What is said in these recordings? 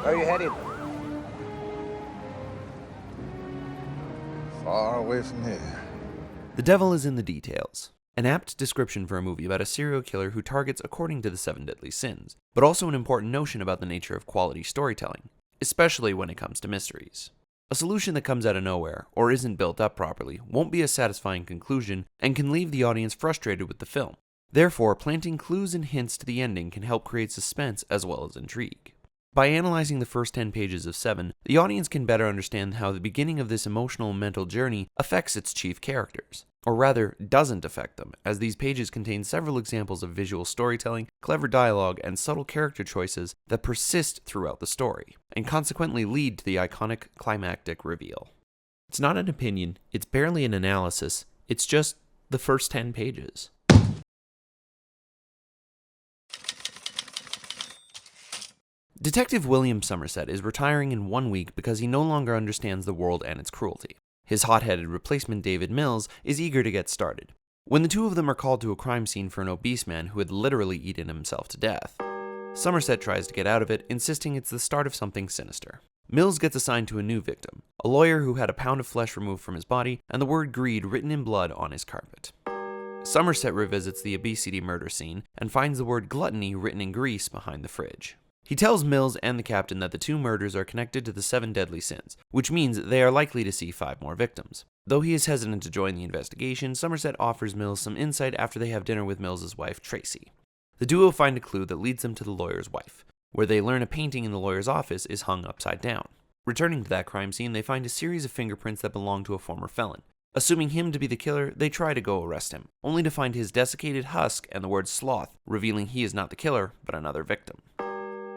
Where are you headed? Far away from here. The devil is in the details. An apt description for a movie about a serial killer who targets according to the 7 deadly sins, but also an important notion about the nature of quality storytelling, especially when it comes to mysteries. A solution that comes out of nowhere, or isn't built up properly, won't be a satisfying conclusion and can leave the audience frustrated with the film. Therefore, planting clues and hints to the ending can help create suspense as well as intrigue. By analyzing the first 10 pages of 7, the audience can better understand how the beginning of this emotional and mental journey affects its chief characters. Or rather, doesn't affect them, as these pages contain several examples of visual storytelling, clever dialogue, and subtle character choices that persist throughout the story, and consequently lead to the iconic climactic reveal. It's not an opinion, it's barely an analysis, it's just the first 10 pages. Detective William Somerset is retiring in 1 week because he no longer understands the world and its cruelty. His hot-headed replacement David Mills is eager to get started. When the two of them are called to a crime scene for an obese man who had literally eaten himself to death, Somerset tries to get out of it, insisting it's the start of something sinister. Mills gets assigned to a new victim, a lawyer who had a pound of flesh removed from his body and the word greed written in blood on his carpet. Somerset revisits the obesity murder scene and finds the word gluttony written in grease behind the fridge. He tells Mills and the captain that the 2 murders are connected to the 7 deadly sins, which means they are likely to see 5 more victims. Though he is hesitant to join the investigation, Somerset offers Mills some insight after they have dinner with Mills's wife, Tracy. The duo find a clue that leads them to the lawyer's wife, where they learn a painting in the lawyer's office is hung upside down. Returning to that crime scene, they find a series of fingerprints that belong to a former felon. Assuming him to be the killer, they try to go arrest him, only to find his desiccated husk and the word sloth, revealing he is not the killer, but another victim.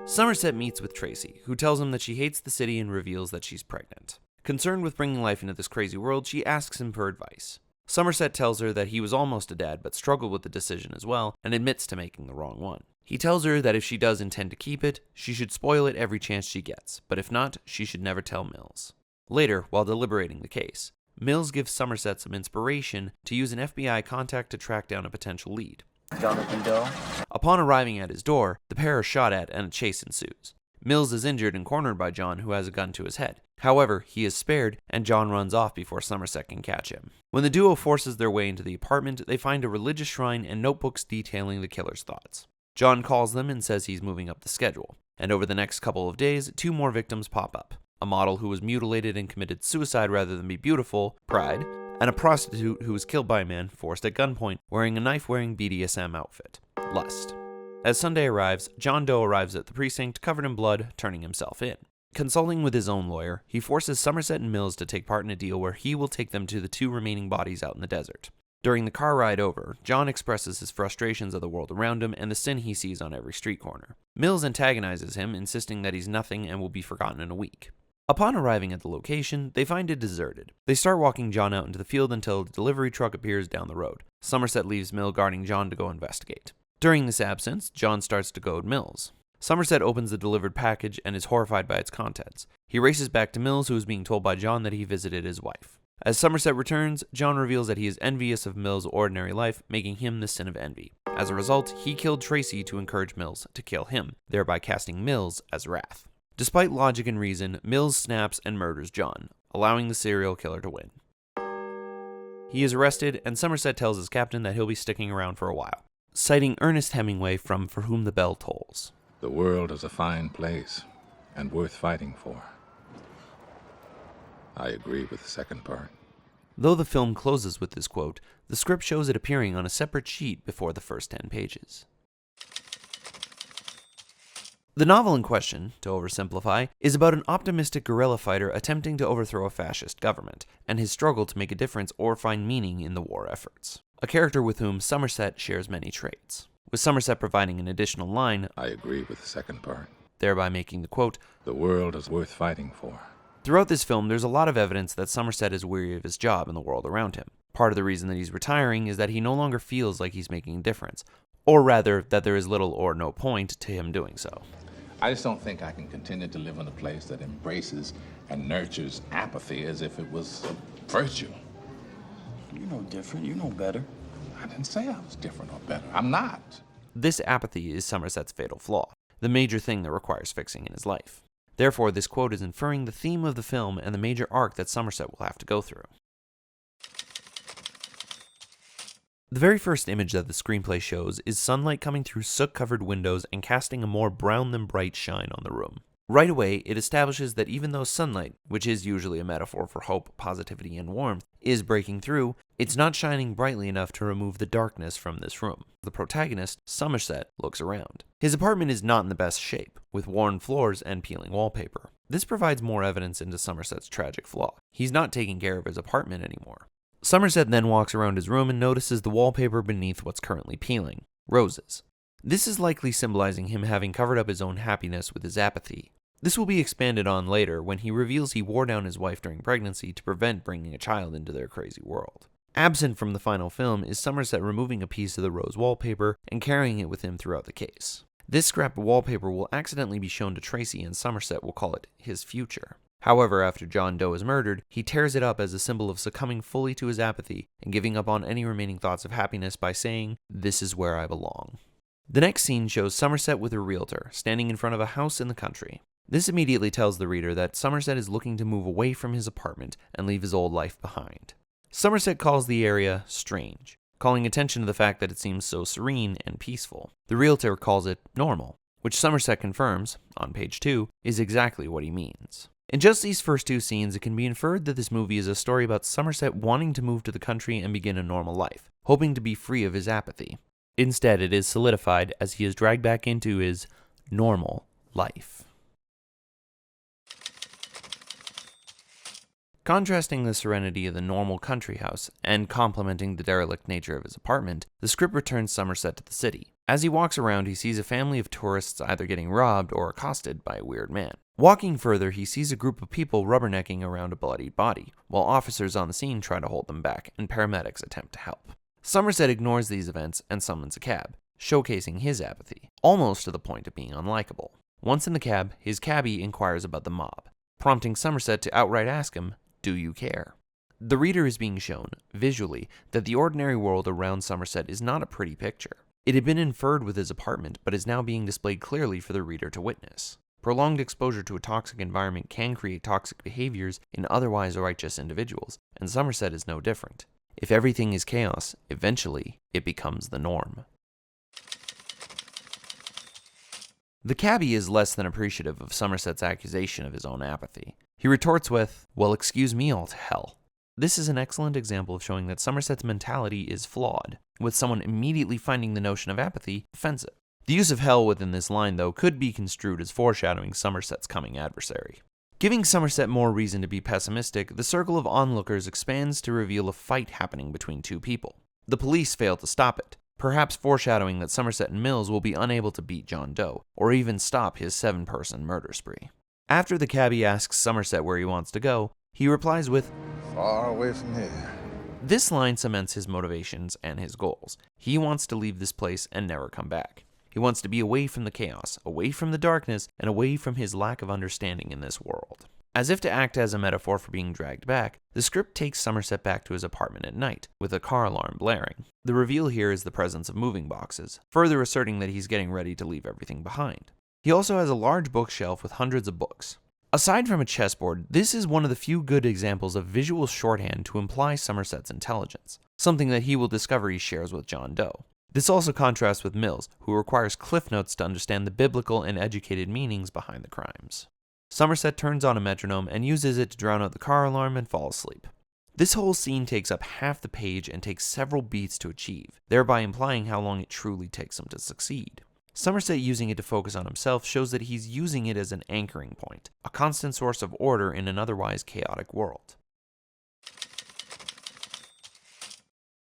Somerset meets with Tracy, who tells him that she hates the city and reveals that she's pregnant. Concerned with bringing life into this crazy world, she asks him for advice. Somerset tells her that he was almost a dad but struggled with the decision as well, and admits to making the wrong one. He tells her that if she does intend to keep it, she should spoil it every chance she gets, but if not, she should never tell Mills. Later, while deliberating the case, Mills gives Somerset some inspiration to use an FBI contact to track down a potential lead. Jonathan Doe. Upon arriving at his door, the pair are shot at and a chase ensues. Mills is injured and cornered by John, who has a gun to his head. However, he is spared, and John runs off before Somerset can catch him. When the duo forces their way into the apartment, they find a religious shrine and notebooks detailing the killer's thoughts. John calls them and says he's moving up the schedule, and over the next couple of days, 2 more victims pop up. A model who was mutilated and committed suicide rather than be beautiful, Pride, and a prostitute who was killed by a man forced at gunpoint wearing a knife-wearing BDSM outfit, Lust. As Sunday arrives, John Doe arrives at the precinct covered in blood, turning himself in. Consulting with his own lawyer, he forces Somerset and Mills to take part in a deal where he will take them to the 2 remaining bodies out in the desert. During the car ride over, John expresses his frustrations of the world around him and the sin he sees on every street corner. Mills antagonizes him, insisting that he's nothing and will be forgotten in a week. Upon arriving at the location, they find it deserted. They start walking John out into the field until a delivery truck appears down the road. Somerset leaves Mill guarding John to go investigate. During this absence, John starts to goad Mills. Somerset opens the delivered package and is horrified by its contents. He races back to Mills, who is being told by John that he visited his wife. As Somerset returns, John reveals that he is envious of Mills' ordinary life, making him the sin of envy. As a result, he killed Tracy to encourage Mills to kill him, thereby casting Mills as wrath. Despite logic and reason, Mills snaps and murders John, allowing the serial killer to win. He is arrested, and Somerset tells his captain that he'll be sticking around for a while, citing Ernest Hemingway from For Whom the Bell Tolls. The world is a fine place, and worth fighting for. I agree with the second part. Though the film closes with this quote, the script shows it appearing on a separate sheet before the first 10 pages. The novel in question, to oversimplify, is about an optimistic guerrilla fighter attempting to overthrow a fascist government, and his struggle to make a difference or find meaning in the war efforts. A character with whom Somerset shares many traits, with Somerset providing an additional line, I agree with the second part. Thereby making the quote, The world is worth fighting for. Throughout this film, there's a lot of evidence that Somerset is weary of his job and the world around him. Part of the reason that he's retiring is that he no longer feels like he's making a difference, or rather, that there is little or no point to him doing so. I just don't think I can continue to live in a place that embraces and nurtures apathy as if it was a virtue. You know different, you know better. I didn't say I was different or better. I'm not. This apathy is Somerset's fatal flaw, the major thing that requires fixing in his life. Therefore, this quote is inferring the theme of the film and the major arc that Somerset will have to go through. The very first image that the screenplay shows is sunlight coming through soot-covered windows and casting a more brown than bright shine on the room. Right away, it establishes that even though sunlight, which is usually a metaphor for hope, positivity, and warmth, is breaking through, it's not shining brightly enough to remove the darkness from this room. The protagonist, Somerset, looks around. His apartment is not in the best shape, with worn floors and peeling wallpaper. This provides more evidence into Somerset's tragic flaw. He's not taking care of his apartment anymore. Somerset then walks around his room and notices the wallpaper beneath what's currently peeling, roses. This is likely symbolizing him having covered up his own happiness with his apathy. This will be expanded on later when he reveals he wore down his wife during pregnancy to prevent bringing a child into their crazy world. Absent from the final film is Somerset removing a piece of the rose wallpaper and carrying it with him throughout the case. This scrap of wallpaper will accidentally be shown to Tracy and Somerset will call it his future. However, after John Doe is murdered, he tears it up as a symbol of succumbing fully to his apathy and giving up on any remaining thoughts of happiness by saying, "This is where I belong." The next scene shows Somerset with a realtor standing in front of a house in the country. This immediately tells the reader that Somerset is looking to move away from his apartment and leave his old life behind. Somerset calls the area strange, calling attention to the fact that it seems so serene and peaceful. The realtor calls it normal, which Somerset confirms, on page 2, is exactly what he means. In just these first two scenes, it can be inferred that this movie is a story about Somerset wanting to move to the country and begin a normal life, hoping to be free of his apathy. Instead, it is solidified as he is dragged back into his normal life. Contrasting the serenity of the normal country house and complementing the derelict nature of his apartment, the script returns Somerset to the city. As he walks around, he sees a family of tourists either getting robbed or accosted by a weird man. Walking further, he sees a group of people rubbernecking around a bloodied body, while officers on the scene try to hold them back and paramedics attempt to help. Somerset ignores these events and summons a cab, showcasing his apathy, almost to the point of being unlikable. Once in the cab, his cabbie inquires about the mob, prompting Somerset to outright ask him, "Do you care?" The reader is being shown, visually, that the ordinary world around Somerset is not a pretty picture. It had been inferred with his apartment, but is now being displayed clearly for the reader to witness. Prolonged exposure to a toxic environment can create toxic behaviors in otherwise righteous individuals, and Somerset is no different. If everything is chaos, eventually it becomes the norm. The cabbie is less than appreciative of Somerset's accusation of his own apathy. He retorts with, "Well, excuse me all to hell." This is an excellent example of showing that Somerset's mentality is flawed, with someone immediately finding the notion of apathy offensive. The use of hell within this line, though, could be construed as foreshadowing Somerset's coming adversary. Giving Somerset more reason to be pessimistic, the circle of onlookers expands to reveal a fight happening between two people. The police fail to stop it, perhaps foreshadowing that Somerset and Mills will be unable to beat John Doe, or even stop his 7-person murder spree. After the cabbie asks Somerset where he wants to go, he replies with, Far away from here. This line cements his motivations and his goals. He wants to leave this place and never come back. He wants to be away from the chaos, away from the darkness, and away from his lack of understanding in this world. As if to act as a metaphor for being dragged back, the script takes Somerset back to his apartment at night, with a car alarm blaring. The reveal here is the presence of moving boxes, further asserting that he's getting ready to leave everything behind. He also has a large bookshelf with hundreds of books. Aside from a chessboard, this is one of the few good examples of visual shorthand to imply Somerset's intelligence, something that he will discover he shares with John Doe. This also contrasts with Mills, who requires cliff notes to understand the biblical and educated meanings behind the crimes. Somerset turns on a metronome and uses it to drown out the car alarm and fall asleep. This whole scene takes up half the page and takes several beats to achieve, thereby implying how long it truly takes him to succeed. Somerset using it to focus on himself shows that he's using it as an anchoring point, a constant source of order in an otherwise chaotic world.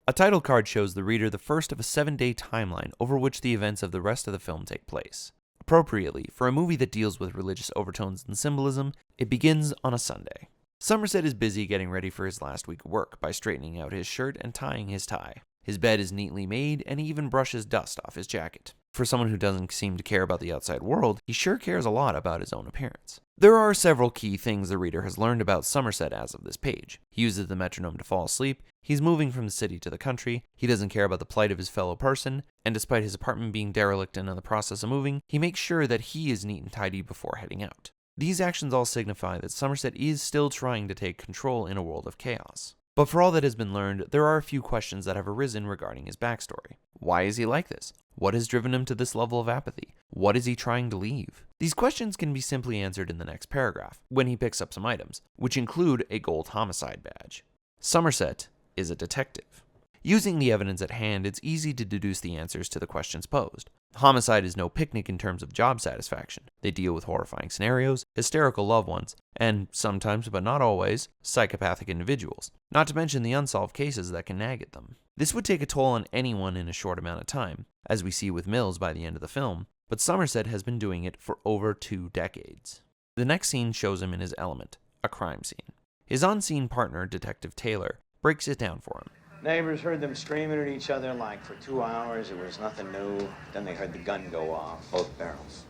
A title card shows the reader the first of a 7-day timeline over which the events of the rest of the film take place. Appropriately, for a movie that deals with religious overtones and symbolism, it begins on a Sunday. Somerset is busy getting ready for his last week of work by straightening out his shirt and tying his tie. His bed is neatly made, and he even brushes dust off his jacket. For someone who doesn't seem to care about the outside world, he sure cares a lot about his own appearance. There are several key things the reader has learned about Somerset as of this page. He uses the metronome to fall asleep, he's moving from the city to the country, he doesn't care about the plight of his fellow person, and despite his apartment being derelict and in the process of moving, he makes sure that he is neat and tidy before heading out. These actions all signify that Somerset is still trying to take control in a world of chaos. But for all that has been learned, there are a few questions that have arisen regarding his backstory. Why is he like this? What has driven him to this level of apathy? What is he trying to leave? These questions can be simply answered in the next paragraph, when he picks up some items, which include a gold homicide badge. Somerset is a detective. Using the evidence at hand, it's easy to deduce the answers to the questions posed. Homicide is no picnic in terms of job satisfaction. They deal with horrifying scenarios, hysterical loved ones, and sometimes, but not always, psychopathic individuals, not to mention the unsolved cases that can nag at them. This would take a toll on anyone in a short amount of time, as we see with Mills by the end of the film, but Somerset has been doing it for over 2 decades. The next scene shows him in his element, a crime scene. His on-scene partner, Detective Taylor, breaks it down for him. Neighbors heard them screaming at each other like for 2 hours. It was nothing new. Then they heard the gun go off, both barrels.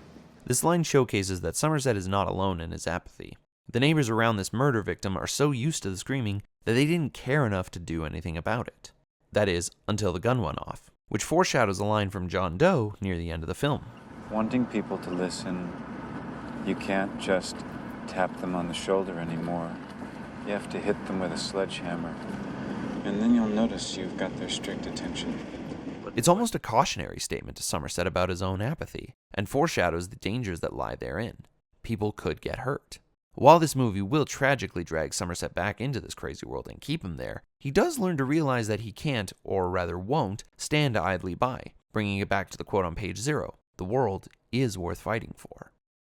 This line showcases that Somerset is not alone in his apathy. The neighbors around this murder victim are so used to the screaming that they didn't care enough to do anything about it. That is, until the gun went off, which foreshadows a line from John Doe near the end of the film. Wanting people to listen, you can't just tap them on the shoulder anymore. You have to hit them with a sledgehammer. And then you'll notice you've got their strict attention. It's almost a cautionary statement to Somerset about his own apathy, and foreshadows the dangers that lie therein. People could get hurt. While this movie will tragically drag Somerset back into this crazy world and keep him there, he does learn to realize that he can't, or rather won't, stand idly by, bringing it back to the quote on page 0, "The world is worth fighting for."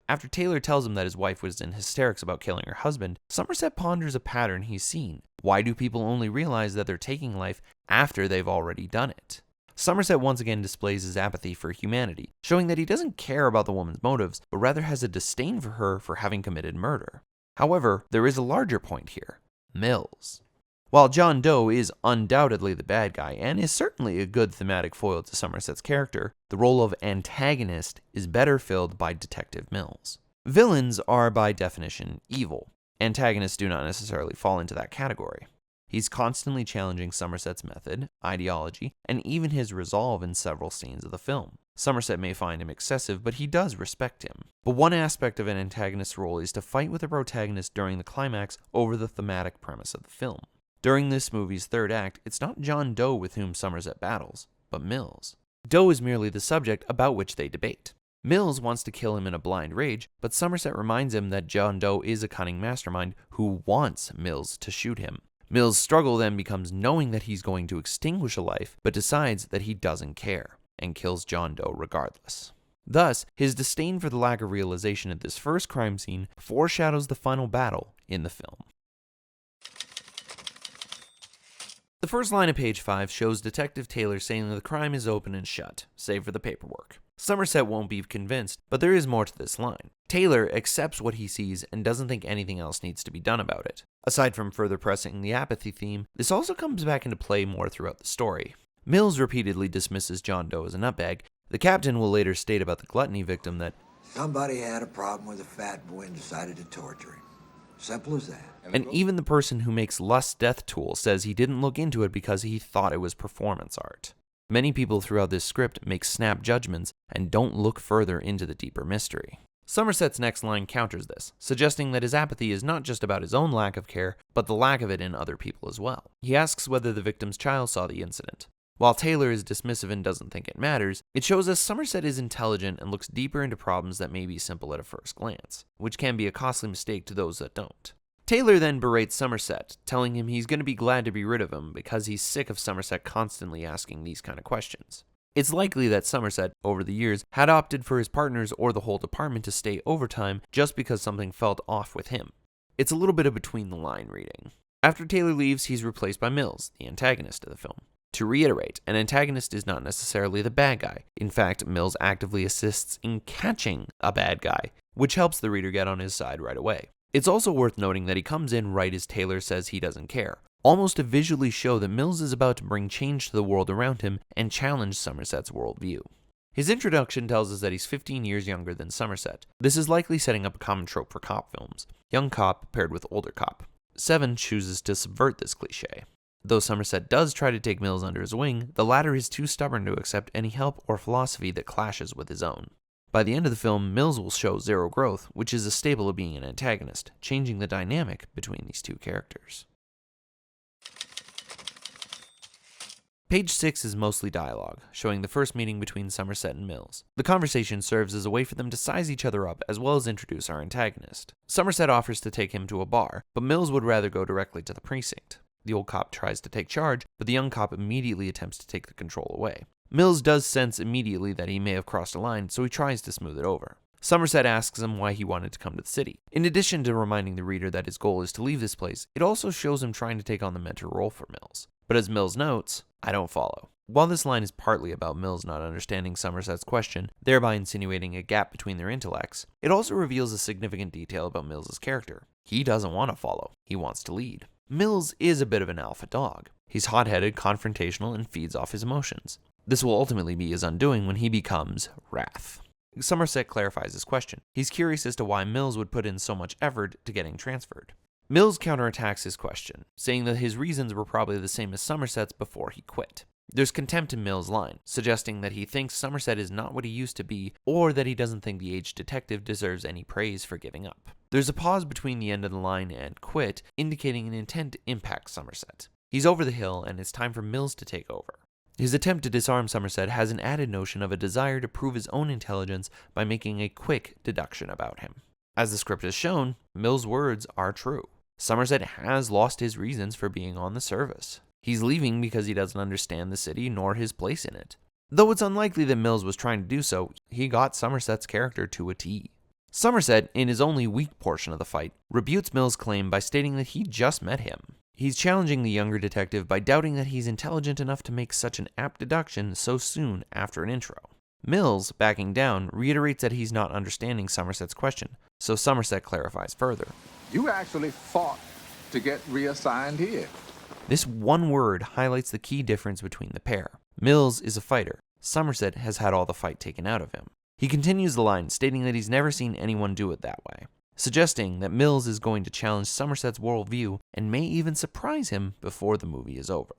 After Taylor tells him that his wife was in hysterics about killing her husband, Somerset ponders a pattern he's seen. Why do people only realize that they're taking life after they've already done it? Somerset once again displays his apathy for humanity, showing that he doesn't care about the woman's motives, but rather has a disdain for her for having committed murder. However, there is a larger point here: Mills. While John Doe is undoubtedly the bad guy and is certainly a good thematic foil to Somerset's character, the role of antagonist is better filled by Detective Mills. Villains are by definition evil. Antagonists do not necessarily fall into that category. He's constantly challenging Somerset's method, ideology, and even his resolve in several scenes of the film. Somerset may find him excessive, but he does respect him. But one aspect of an antagonist's role is to fight with the protagonist during the climax over the thematic premise of the film. During this movie's third act, it's not John Doe with whom Somerset battles, but Mills. Doe is merely the subject about which they debate. Mills wants to kill him in a blind rage, but Somerset reminds him that John Doe is a cunning mastermind who wants Mills to shoot him. Mills' struggle then becomes knowing that he's going to extinguish a life, but decides that he doesn't care, and kills John Doe regardless. Thus, his disdain for the lack of realization at this first crime scene foreshadows the final battle in the film. The first line of page 5 shows Detective Taylor saying that the crime is open and shut, save for the paperwork. Somerset won't be convinced, but there is more to this line. Taylor accepts what he sees and doesn't think anything else needs to be done about it. Aside from further pressing the apathy theme, this also comes back into play more throughout the story. Mills repeatedly dismisses John Doe as a nutbag. The captain will later state about the gluttony victim that somebody had a problem with a fat boy and decided to torture him. Simple as that. And even the person who makes Lust's death tool says he didn't look into it because he thought it was performance art. Many people throughout this script make snap judgments and don't look further into the deeper mystery. Somerset's next line counters this, suggesting that his apathy is not just about his own lack of care, but the lack of it in other people as well. He asks whether the victim's child saw the incident. While Taylor is dismissive and doesn't think it matters, it shows us Somerset is intelligent and looks deeper into problems that may be simple at a first glance, which can be a costly mistake to those that don't. Taylor then berates Somerset, telling him he's going to be glad to be rid of him because he's sick of Somerset constantly asking these kind of questions. It's likely that Somerset, over the years, had opted for his partners or the whole department to stay overtime just because something felt off with him. It's a little bit of between-the-line reading. After Taylor leaves, he's replaced by Mills, the antagonist of the film. To reiterate, an antagonist is not necessarily the bad guy. In fact, Mills actively assists in catching a bad guy, which helps the reader get on his side right away. It's also worth noting that he comes in right as Taylor says he doesn't care, almost to visually show that Mills is about to bring change to the world around him and challenge Somerset's worldview. His introduction tells us that he's 15 years younger than Somerset. This is likely setting up a common trope for cop films, young cop paired with older cop. Seven chooses to subvert this cliche. Though Somerset does try to take Mills under his wing, the latter is too stubborn to accept any help or philosophy that clashes with his own. By the end of the film, Mills will show zero growth, which is a staple of being an antagonist, changing the dynamic between these two characters. Page 6 is mostly dialogue, showing the first meeting between Somerset and Mills. The conversation serves as a way for them to size each other up as well as introduce our antagonist. Somerset offers to take him to a bar, but Mills would rather go directly to the precinct. The old cop tries to take charge, but the young cop immediately attempts to take the control away. Mills does sense immediately that he may have crossed a line, so he tries to smooth it over. Somerset asks him why he wanted to come to the city. In addition to reminding the reader that his goal is to leave this place, it also shows him trying to take on the mentor role for Mills. But as Mills notes, I don't follow. While this line is partly about Mills not understanding Somerset's question, thereby insinuating a gap between their intellects, it also reveals a significant detail about Mills's character. He doesn't want to follow, he wants to lead. Mills is a bit of an alpha dog. He's hot-headed, confrontational, and feeds off his emotions. This will ultimately be his undoing when he becomes Wrath. Somerset clarifies his question. He's curious as to why Mills would put in so much effort to getting transferred. Mills counterattacks his question, saying that his reasons were probably the same as Somerset's before he quit. There's contempt in Mills' line, suggesting that he thinks Somerset is not what he used to be, or that he doesn't think the aged detective deserves any praise for giving up. There's a pause between the end of the line and quit, indicating an intent to impact Somerset. He's over the hill, and it's time for Mills to take over. His attempt to disarm Somerset has an added notion of a desire to prove his own intelligence by making a quick deduction about him. As the script has shown, Mills' words are true. Somerset has lost his reasons for being on the service. He's leaving because he doesn't understand the city nor his place in it. Though it's unlikely that Mills was trying to do so, he got Somerset's character to a T. Somerset, in his only weak portion of the fight, rebutes Mills' claim by stating that he just met him. He's challenging the younger detective by doubting that he's intelligent enough to make such an apt deduction so soon after an intro. Mills, backing down, reiterates that he's not understanding Somerset's question, so Somerset clarifies further. You actually fought to get reassigned here. This one word highlights the key difference between the pair. Mills is a fighter. Somerset has had all the fight taken out of him. He continues the line, stating that he's never seen anyone do it that way, suggesting that Mills is going to challenge Somerset's worldview and may even surprise him before the movie is over.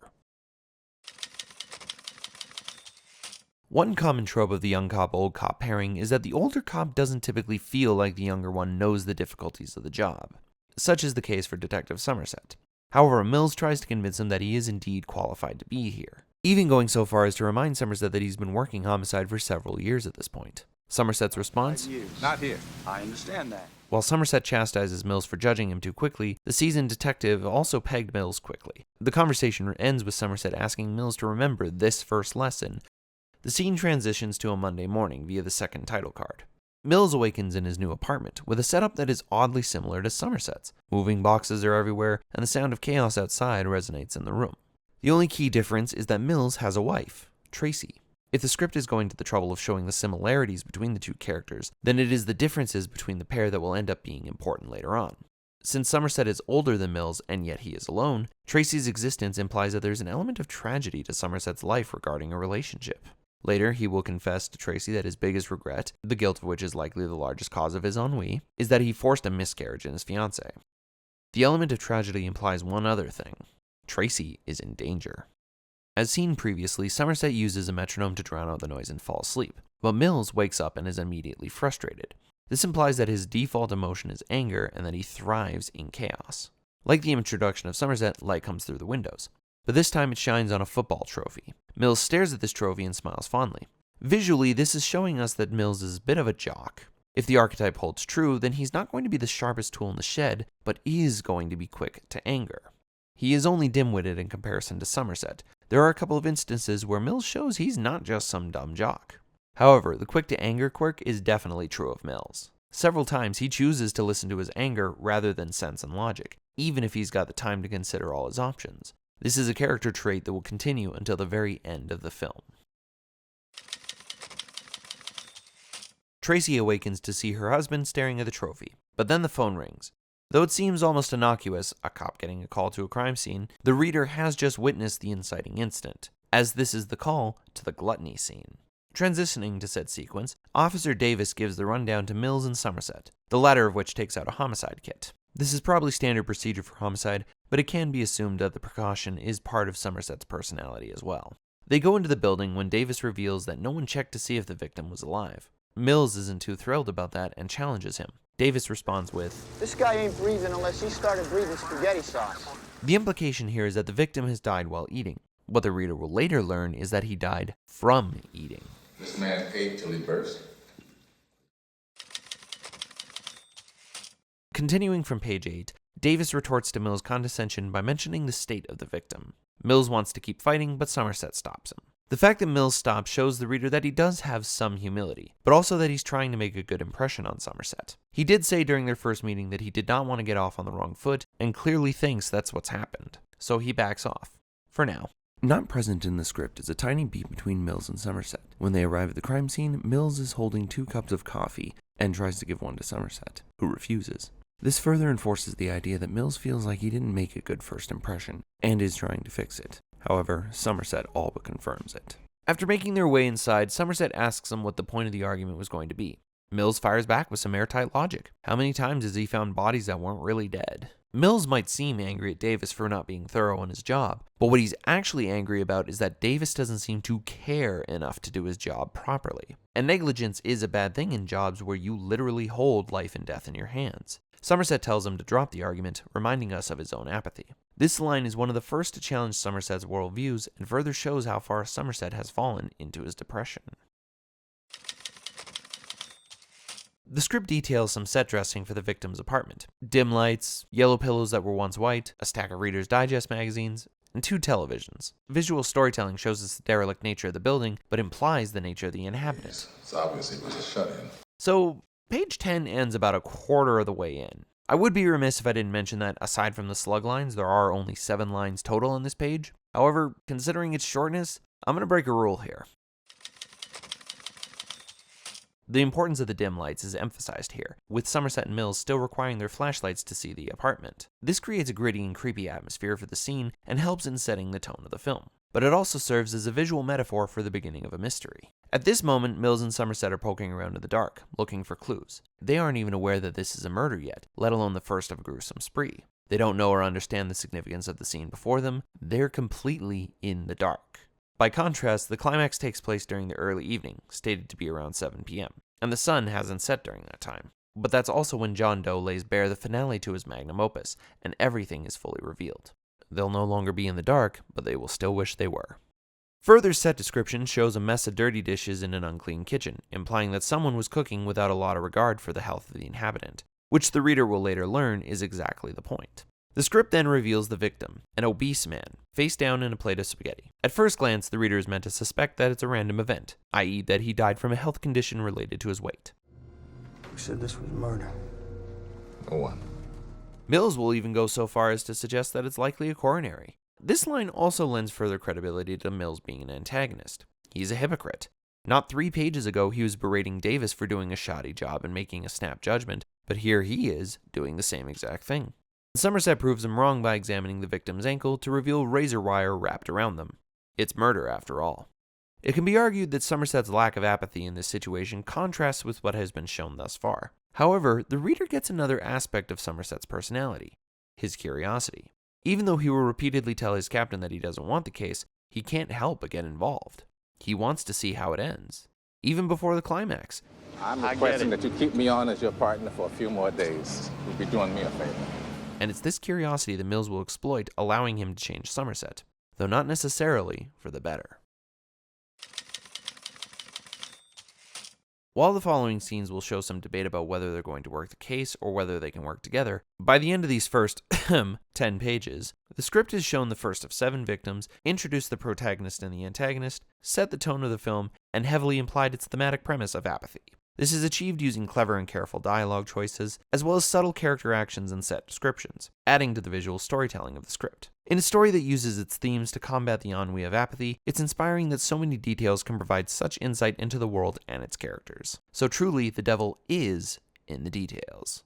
One common trope of the young cop-old cop pairing is that the older cop doesn't typically feel like the younger one knows the difficulties of the job. Such is the case for Detective Somerset. However, Mills tries to convince him that he is indeed qualified to be here, even going so far as to remind Somerset that he's been working homicide for several years at this point. Somerset's response? Not here. I understand that. While Somerset chastises Mills for judging him too quickly, the seasoned detective also pegged Mills quickly. The conversation ends with Somerset asking Mills to remember this first lesson. The scene transitions to a Monday morning via the second title card. Mills awakens in his new apartment with a setup that is oddly similar to Somerset's. Moving boxes are everywhere, and the sound of chaos outside resonates in the room. The only key difference is that Mills has a wife, Tracy. If the script is going to the trouble of showing the similarities between the two characters, then it is the differences between the pair that will end up being important later on. Since Somerset is older than Mills, and yet he is alone, Tracy's existence implies that there's an element of tragedy to Somerset's life regarding a relationship. Later, he will confess to Tracy that his biggest regret, the guilt of which is likely the largest cause of his ennui, is that he forced a miscarriage in his fiancée. The element of tragedy implies one other thing. Tracy is in danger. As seen previously, Somerset uses a metronome to drown out the noise and fall asleep, but Mills wakes up and is immediately frustrated. This implies that his default emotion is anger and that he thrives in chaos. Like the introduction of Somerset, light comes through the windows, but this time it shines on a football trophy. Mills stares at this trophy and smiles fondly. Visually, this is showing us that Mills is a bit of a jock. If the archetype holds true, then he's not going to be the sharpest tool in the shed, but is going to be quick to anger. He is only dim-witted in comparison to Somerset. There are a couple of instances where Mills shows he's not just some dumb jock. However, the quick-to-anger quirk is definitely true of Mills. Several times he chooses to listen to his anger rather than sense and logic, even if he's got the time to consider all his options. This is a character trait that will continue until the very end of the film. Tracy awakens to see her husband staring at the trophy, but then the phone rings. Though it seems almost innocuous, a cop getting a call to a crime scene, the reader has just witnessed the inciting incident, as this is the call to the gluttony scene. Transitioning to said sequence, Officer Davis gives the rundown to Mills and Somerset, the latter of which takes out a homicide kit. This is probably standard procedure for homicide, but it can be assumed that the precaution is part of Somerset's personality as well. They go into the building when Davis reveals that no one checked to see if the victim was alive. Mills isn't too thrilled about that and challenges him. Davis responds with, This guy ain't breathing unless he started breathing spaghetti sauce. the implication here is that the victim has died while eating. What the reader will later learn is that he died from eating. This man ate till he burst. Continuing from page 8, Davis retorts to Mills' condescension by mentioning the state of the victim. Mills wants to keep fighting, but Somerset stops him. The fact that Mills stops shows the reader that he does have some humility, but also that he's trying to make a good impression on Somerset. He did say during their first meeting that he did not want to get off on the wrong foot, and clearly thinks that's what's happened, so he backs off. For now. Not present in the script is a tiny beat between Mills and Somerset. When they arrive at the crime scene, Mills is holding 2 cups of coffee and tries to give one to Somerset, who refuses. This further enforces the idea that Mills feels like he didn't make a good first impression, and is trying to fix it. However, Somerset all but confirms it. After making their way inside, Somerset asks him what the point of the argument was going to be. Mills fires back with some airtight logic. How many times has he found bodies that weren't really dead? Mills might seem angry at Davis for not being thorough on his job, but what he's actually angry about is that Davis doesn't seem to care enough to do his job properly. And negligence is a bad thing in jobs where you literally hold life and death in your hands. Somerset tells him to drop the argument, reminding us of his own apathy. This line is one of the first to challenge Somerset's worldviews and further shows how far Somerset has fallen into his depression. The script details some set dressing for the victim's apartment. Dim lights, yellow pillows that were once white, a stack of Reader's Digest magazines, and 2 televisions. Visual storytelling shows us the derelict nature of the building, but implies the nature of the inhabitant. It's obvious it was a shut-in. So, page 10 ends about a quarter of the way in. I would be remiss if I didn't mention that, aside from the slug lines, there are only 7 lines total on this page. However, considering its shortness, I'm going to break a rule here. The importance of the dim lights is emphasized here, with Somerset and Mills still requiring their flashlights to see the apartment. This creates a gritty and creepy atmosphere for the scene and helps in setting the tone of the film. But it also serves as a visual metaphor for the beginning of a mystery. At this moment, Mills and Somerset are poking around in the dark, looking for clues. They aren't even aware that this is a murder yet, let alone the first of a gruesome spree. They don't know or understand the significance of the scene before them. They're completely in the dark. By contrast, the climax takes place during the early evening, stated to be around 7 p.m., and the sun hasn't set during that time. But that's also when John Doe lays bare the finale to his magnum opus, and everything is fully revealed. They'll no longer be in the dark, but they will still wish they were. Further set description shows a mess of dirty dishes in an unclean kitchen, implying that someone was cooking without a lot of regard for the health of the inhabitant, which the reader will later learn is exactly the point. The script then reveals the victim, an obese man, face down in a plate of spaghetti. At first glance, the reader is meant to suspect that it's a random event, i.e. that he died from a health condition related to his weight. Who said this was murder? No one. Mills will even go so far as to suggest that it's likely a coronary. This line also lends further credibility to Mills being an antagonist. He's a hypocrite. Not 3 pages ago, he was berating Davis for doing a shoddy job and making a snap judgment, but here he is doing the same exact thing. Somerset proves him wrong by examining the victim's ankle to reveal razor wire wrapped around them. It's murder after all. It can be argued that Somerset's lack of apathy in this situation contrasts with what has been shown thus far. However, the reader gets another aspect of Somerset's personality, his curiosity. Even though he will repeatedly tell his captain that he doesn't want the case, he can't help but get involved. He wants to see how it ends, even before the climax. I'm requesting that you keep me on as your partner for a few more days. You'll be doing me a favor. And it's this curiosity that Mills will exploit, allowing him to change Somerset, though not necessarily for the better. While the following scenes will show some debate about whether they're going to work the case or whether they can work together, by the end of these first 10 pages, the script has shown the first of 7 victims, introduced the protagonist and the antagonist, set the tone of the film, and heavily implied its thematic premise of apathy. This is achieved using clever and careful dialogue choices, as well as subtle character actions and set descriptions, adding to the visual storytelling of the script. In a story that uses its themes to combat the ennui of apathy, it's inspiring that so many details can provide such insight into the world and its characters. So truly, the devil is in the details.